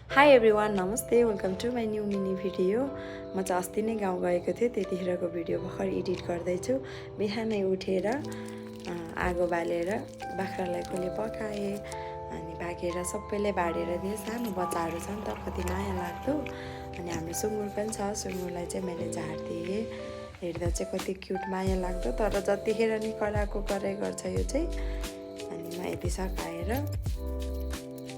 High everyone नमस्ते welcome to my new mini video. म चाहिँ अस्ति नै गाउँ गएको थिएँ, त्यतिखेरको भिडियो भर्खर एडिट गर्दैछु। बिहानै उठेर आगो बालेर बाख्रालाई खोले पकाएँ, अनि भागेर सबैले बाँडेर दिएँ। सानो बच्चाहरू छ नि त, कति माया लाग्दो। अनि हाम्रो सुँगुर पनि छ, सुँगुरलाई चाहिँ मैले झारिदिएँ। हेर्दा चाहिँ कति क्युट माया लाग्दो, तर जतिखेर नि कराएको कराइ गर्छ यो चाहिँ। अनि म यति सकाएर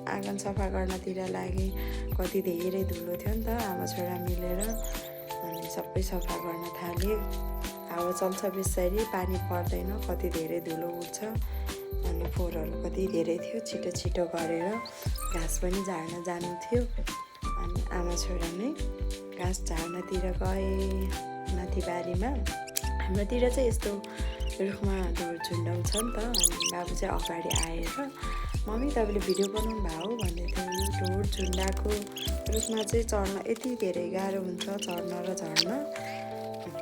आँगन सफा गर्नतिर लागेँ। कति धेरै धुलो थियो नि त, आमा छोरा मिलेर अनि सबै सफा गर्न थालेँ। हावा चल्छ बिस्तारै, पानी पर्दैन, कति धेरै धुलो उठ्छ। अनि फोहोरहरू कति धेरै थियो, छिटो छिटो गरेर घाँस पनि झार्न जानु थियो। अनि आमा छोरा नै घाँस झार्नतिर गए माथि बारीमा। हाम्रोतिर चाहिँ यस्तो रुखमा ढोर झुन्डाउँछ नि त। अनि बाबु चाहिँ अगाडि आएर, मम्मी तपाईँले भिडियो बनाउनु भयो भन्दै थियो। यो ढोर झुन्डाको रुखमा चाहिँ चढ्न यति धेरै गाह्रो हुन्छ, चढ्न र झर्न।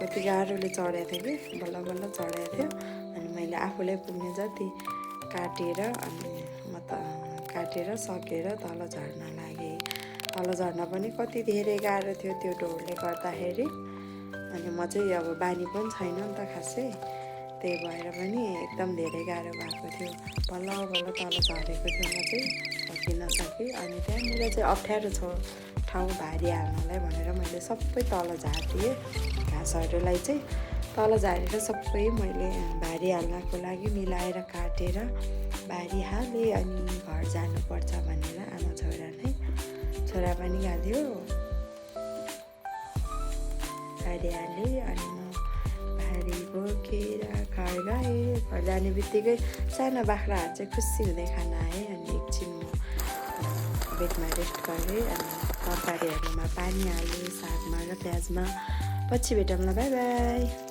कति गाह्रोले चढेको थियो कि, बल्ल बल्ल चढेको थियो। अनि मैले आफूलाई पुग्ने जति काटेर अनि म त काटेर सकेर तल झर्न लागेँ। तल झर्न पनि कति धेरै गाह्रो थियो त्यो ढोरले गर्दाखेरि। अनि म चाहिँ अब बानी पनि छैन नि त खासै, त्यही भएर पनि एकदम धेरै गाह्रो भएको थियो। बल्ल बल्ल तल झरेको थियो, म चाहिँ सकिन सकेँ। अनि त्यहाँनिर चाहिँ अप्ठ्यारो छ ठाउँ भारी हाल्नलाई भनेर मैले सबै तल झारिदिएँ। घाँसहरूलाई चाहिँ तल झारेर सबै मैले भारी हाल्नको लागि मिलाएर काटेर भारी हालेँ। अनि घर जानुपर्छ भनेर आमा छोरा नै, छोरा पनि हाल्यो, भारी हालेँ। अनि म भारी बोकेर घर गएँ। घर जाने बित्तिकै सानो बाख्राहरू चाहिँ खुसी हुँदै खान आएँ। अनि एकछिन म बेडमा रेस्ट गरेँ। अनि तरकारीहरूमा पानी हालेँ, सागमा र प्याजमा। पछि भेटौँला, बाई बाई।